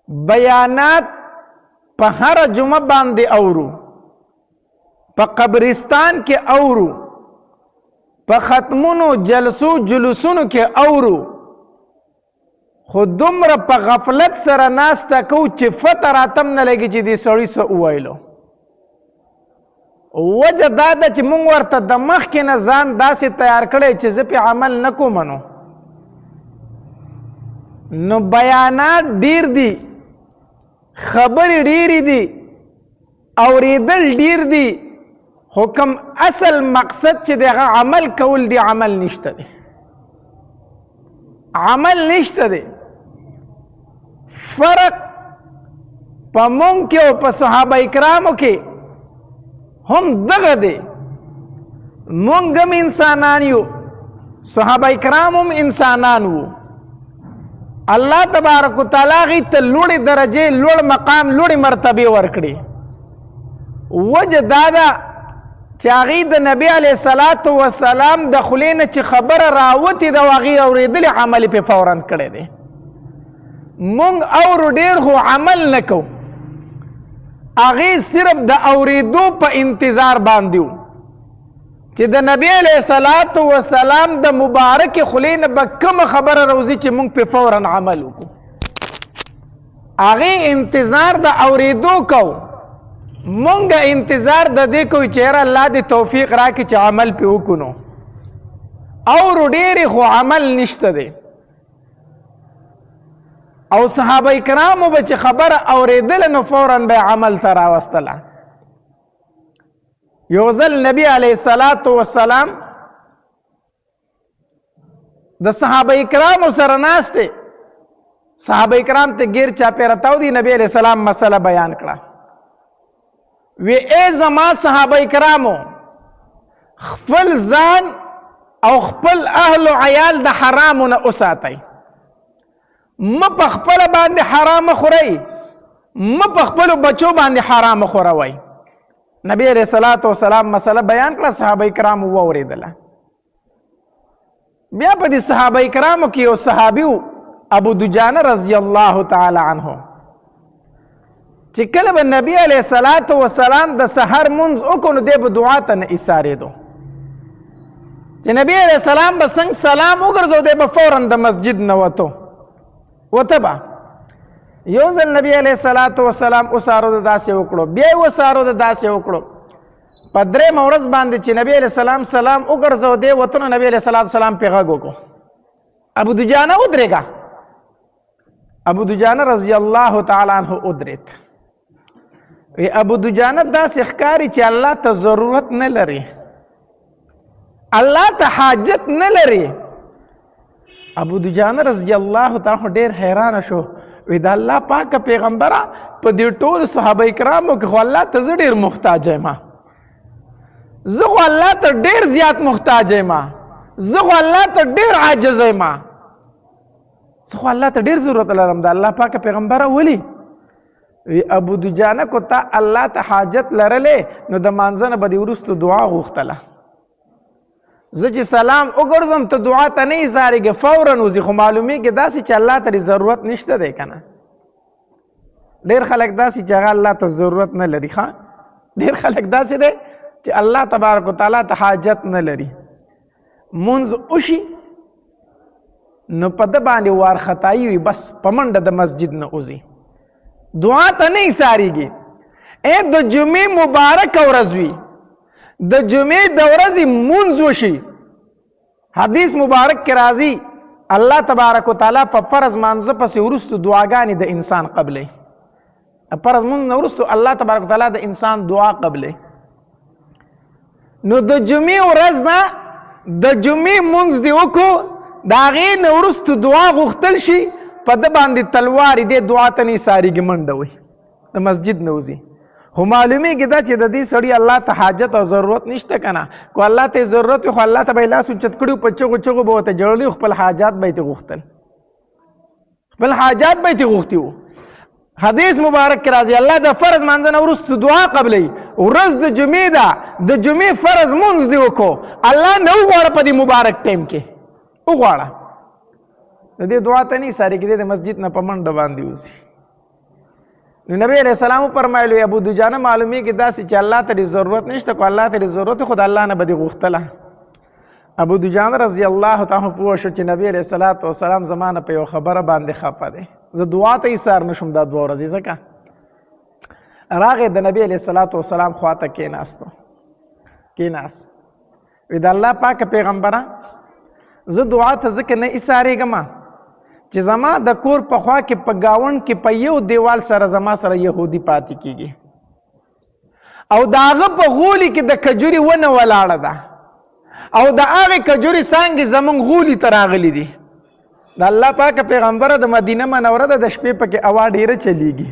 بیانات په هر جمعه باندې اورو، په قبرستان کې اورو، په ختمونو جلسو جلوسونو کې اورو، خو دومره په غفلت سره ناسته کو چې فتح راتم نه لګي چې دې سړي څه وویلو. وجه دا ده چې موږ ورته د مخکې نه ځان داسې تیار کړی چې زه پې عمل نه کوم. نو بیانات ډیر دي، خبرې ډیرې دي، اورېدل ډیر دي، خو کوم اصل مقصد چې د هغه عمل کول دی عمل نشته دی، عمل نشته دی. فرق په مونږ کې او په صحابه کرامو کې هم دغه دی. مونږ هم انسانان یو، صحابه کرام هم انسانان وو. الله تبارک وتعالی غي ته لوړې درجې، لوړ مقام، لوړې مرتبه ورکړي. وجه دا ده چې هغې د نبی علیه الصلاة وسلام د خولې نه چې خبره راوتې ده او هغې اورېدلې عمل یې پې فورا کړی دی. مونږ اورو ډېر خو عمل نه کوو. هغې صرف د اورېدو په انتظار باندې وو چې د نبی علیه الصلاة وسلام د مبارکې خولې نه به کومه خبره راوځي چې مونږ پې فورا عمل وکړو. هغې انتظار د اورېدو کوو. مونږ انتظار د دې کوو چې یاره الله دې توفیق راکړي چې عمل پې وکړو. اورو ډېرې خو عمل نشته دی. او صحابه کرامو به چې خبره اورېدله نو فورا به عمل ته راوستله. یو ځل نبی علیه الصلاة وسلام د صحابه کرامو سره ناست دی. صحابه کرام ته ګیر چاپېره تاو دي. نبی علیه السلام مسله بیان کړه. وی ای زما صحابه کرامو، خپل ځان او خپل اهل و عیال د حرامو نه وساتئ. مه په خپله باندې حرامه خورئ، مه په خپلو بچو باندې حرامه خوروئ. نبی علیه الصلاة وسلام مسله بیان کړه، صحابه کرامو واورېدله. بیا په دې صحابه کرامو کې یو صحابي و، ابو دجانه رضی الله تعالی عنه، چې کله به نبی علیه الصلاة وسلام د سحر منځ وکړو نو دی به دعا ته نه ایسارېدو. چې نبی علیه السلام به څنګه سلام وګرځو دی به فورا د مسجد نه وته به. یو ځل نبی علیه الصلاة وسلام وسارو د داسې وکړو، بیا یې وسارو د داسې وکړو. په درېیمه ورځ باندې چې نبی علیه السلام سلام وګرځو دی وته نو نبی علیه الصلاة وسلام پې غږ وکړو، ابو دجانه ودرېږه. ابو دجانه رضی الله تعالی عنه ودرېد. وی ابو دجانه داسې ښکاري چې الله ته ضرورت نه لري، الله ته حاجت نه لري. ابو دجانه رضی الله تعالی ډېر حیرانه شو. وی د الله پاکه پیغمبره په دې ټولو صحابه کرامو کې خو الله ته زه ډېر محتاج یم، زه خو الله ته ډېر زیات محتاج یم، زه خو الله ته ډېر عاجز یم، زه خو الله ته ډېر ضرورت لرم د الله پاکه پیغمبره. ولې؟ وی ابو دجانه کو تا الله ته حاجت لرلې نو د مانځه نه به دې وروستو دعا غوښتله. زه چې سلام وګرځم ته دعا ته نه ایزارېږې، فورا وځي. خو معلومیږي داسې چې الله ته ضرورت نشته دی که نه. ډېر خلک داسې چې هغه الله ته ضرورت نه لري. ښه، ډېر خلک داسې دی چې الله تبارک وتعالی ته حاجت نه لري. مونځ وشي نو په ده باندې وارخطایي وي، بس په منډه د مسجد نه وځي، دعا ته نه ایسارېږي. د جمعې مبارکه ورځ وي، د جمعې د ورځې مونځ وشي، حدیث مبارک کې راځي الله تبارک وتعالی په فرض مانځه پسې وروستو دعاګانې د انسان قبلې. فرض مونځ نه وروستو الله تبارک وتعالی د انسان دعا قبلې. نو د جمعې ورځ نه د جمعې مونځ دې وکړو، د هغې نه وروستو دعا غوښتل شي، په ده باندې تلوار دې دعا ته نه ایسارېږي، منډه وي، د مسجد نه وځي. خو معلومیږي دا چې د دې سړي الله ته حاجت او ضرورت نشته که نه. کو الله ته ضرورت وي خو الله ته به یې لاس اوچت کړي په چغو چغو به ورته جړلي، خپل حاجات به یې ترې غوښتل، خپل حاجات به یې ترې غوښتي وو. حدیث مبارک کې راځي الله د فرض مانځه نه وروسته دعا قبلوي. ورځ د جمعې ده، د جمعې فرض مونځ دې وکړو، الله نه وغواړه په دې مبارک ټایم کې وغواړه، د دې دعا ته نه ایسارېږي، د مسجد نه په منډه باندې وځي. نو نبی علیہ السلام فرمایلو ابو دجانه معلومیږي داسې چې الله ته ضرورت نشته کو الله ته ضرورت خو د الله نه به دې غوښتله. ابو دجانه رضی الله تعالی پوه شو چې نبی علیہ الصلوۃ والسلام زمانه په یو خبره باندې خفه دی، زه دعا ته ایثار نشم دا 2 ورځې ځکه راغې د نبی علیہ الصلوۃ والسلام خواته کېناست وی د الله پاک پیغمبره زه دعا ته ځکه نه ایثارېږم چې زما د کور په خوا کې په ګاونډ کې په یو دیوال سره زما سره یهودي پاتې کېږي او د هغه په غولي کې د کجوري ونه ولاړه ده او د هغې کجوري څانګې زمونږ غولي ته راغلي دي. د الله پاک پیغمبره د مدینه منوره ده د شپې پکې هوا ډېره چلیږي،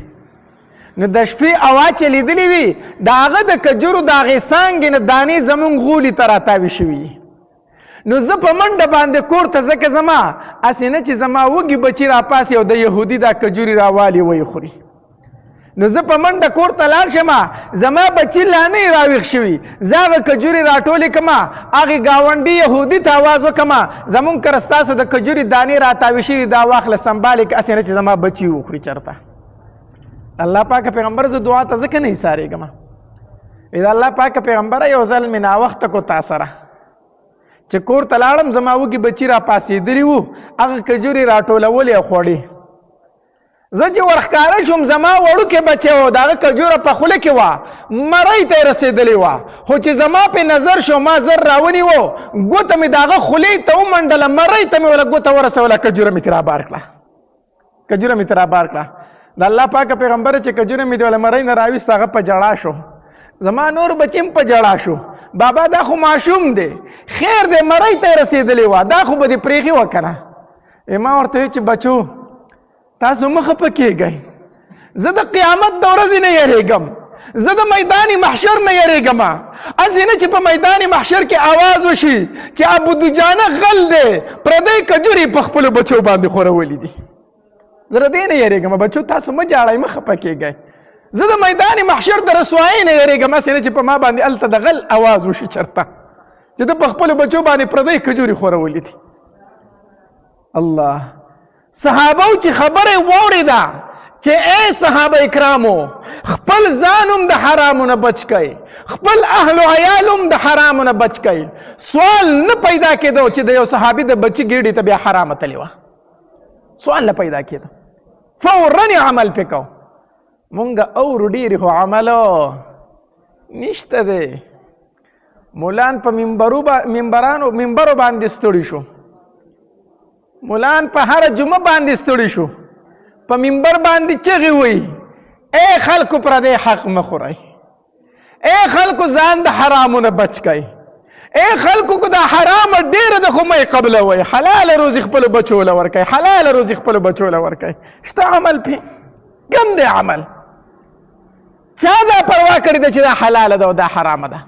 نو د شپې هوا چلیدلې وي د هغه د کجورو د هغې څانګې نه دانې زمونږ غولي ته راتاوې شوي. نو زه په منډه باندې کور ته ځکه زما هسې نه چې زما وږي بچي راپاسي او د یهودي دا کجوري راوالي وی خوري. نو زه په منډه کور ته لاړ شم، زما بچي لا نه یې راویښ شوي، زه هغه کجوري راټولې کړمه، هغې ګاونډي یهودي ته اواز وکړمه زمونږ کره ستاسو د کجوري دانې راتاوې شوي دا واخله سنبالې کړه هسې نه چې زما بچي وخوري چېرته. الله پاک پیغمبر زه دعا ته ځکه نه ایثارېږم. د الله پاک پیغمبره یو ځل مې ناوخته کو تا سره چې کور ته لاړم زما وږي بچي را پاسېدلي وو، هغه کجوري راټولولې او خوړې. زه چې ورښکاره شوم زما وړوکی بچی و د هغه کجوره په خوله کې وه، مرۍ ته یې رسېدلې وه، خو چې زما پې نظر شو ما زر راونیوه ګوته مې د هغه خولې ته ومنډله، مرۍ ته مې وله ګوته ورسوله، کجوره مې ترې رابار کړه. د الله پاک پیغمبره چې کجوره مې د وله مرۍ نه راویست هغه په ژړا شو، زما نور بچي هم په ژړا شو. بابا دا خو ماشوم دی، خیر دی مرۍ ته یې رسېدلې وه، دا خو به دې پرېښې وه که نه. ما ورته وی چې بچو تاسو مه خفه کېږئ، زه د قیامت د ورځې نه یېرېږم، زه د میدان محشر نه یېرېږم. هسې نه چې په میدان محشر کې آواز وشي چې ابو دجانه غل دی پردی کجوري په خپلو بچو باندې خورولي دي. زه د دې نه یېرېږم بچو، تاسو مه جاړئ، مه خفه کېږئ، زه د میدان محشر د رسوایۍ نه یېرېږم، هسې نه چې په ما باندې هلته د غل آواز وشي چېرته چې ده په خپلو بچو باندې پردی کجوري خورولي دي. الله صحابو چې خبره واورېده چې ای صحابه کرامو خپل ځان هم د حرامو نه بچ کئ، خپل اهل و عیال هم د حرامو نه بچ کئ. سوال نه پیدا کېدو چې د یو صحابي د بچي ګیډې ته بیا حرامه تلې وه، سوال نه پیدا کېدو، فورا عمل پې کو. مونږ اورو ډېرې خو عملو نشته دی. مولان په منبرو باندې ستړي شو، مولان په هر جمعه باندې ستړي شو، په منبر باندې چغې وی ای خلکو پردی حق مه خورئ، ای خلکو ځان د حرامو نه بچ کئ، ای خلکو که دا حرامه ډېره ده خو مه یې قبلوئ، حلاله روزي خپلو بچو له ورکئ، حلاله روزي خپلو بچو له ورکئ. شته عمل پې کم دی عمل، چا دا پروا کړې ده چې دا حلاله ده او دا حرامه ده.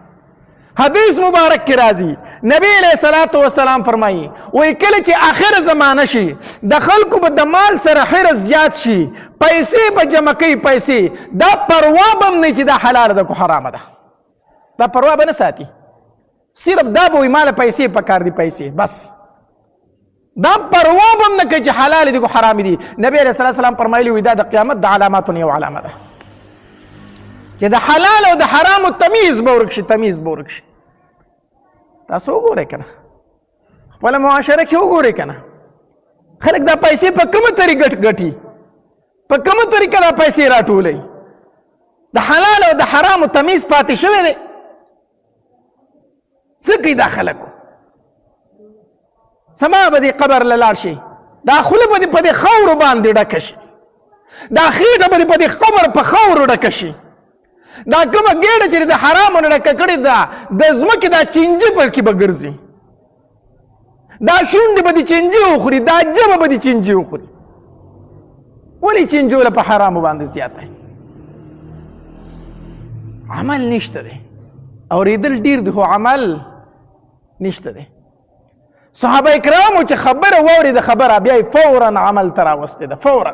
حدیث مبارک کی راځي نبی علیہ الصلوۃ والسلام فرمایي وایي کله چې آخر زمانه شي د خلکو به د مال سره حرص زیات شي، پیسې به جمع کوي، پیسې دا پروا به هم نه چې دا حلاله ده کو حرامه ده، دا پروا به نه ساتي، صرف دا به وایي ماله پیسې پکار دي، پیسې بس، دا پروا به هم نه کوي چې حلال دي کو حرام دي. نبی علیہ الصلوۃ والسلام فرمایلي وایي دا د قیامت د علاماتو یو علامه ده چې د حلال او د حرامو تمیز به ورک شي، تمیز به ورک شي. تاسو وګورئ که نه خپله معاشره کې وګورئ که نه خلک دا پیسې په کومه طریقه ګټي، په کومه طریقه دا پیسې راټولوي، د حلال او د حرامو تمیز پاتې شوی دی. څه کوي دا خلکو؟ سما به دې قبر له لاړ شي، دا خوله به دې په دې خاورو باندې ډکه شي، دا خېټه به دې په دې قبر په خاورو ډکه شي، دا کومه ګېډه چې د حرامو نه ډکه کړې ده د ځمکې دا چینجه پکې به ګرځي، دا شونډې به دې چینجې وخوري، دا جبه به دې چینجې وخوري. ولې چینجو له په حرامو باندې زیاتی؟ عمل نشته دی، اورېدل ډېر دی خو عمل نشته دی. صحابه کرامو چې خبره واورېده خبره بیا یې فورا عمل ته راوستې ده، فورا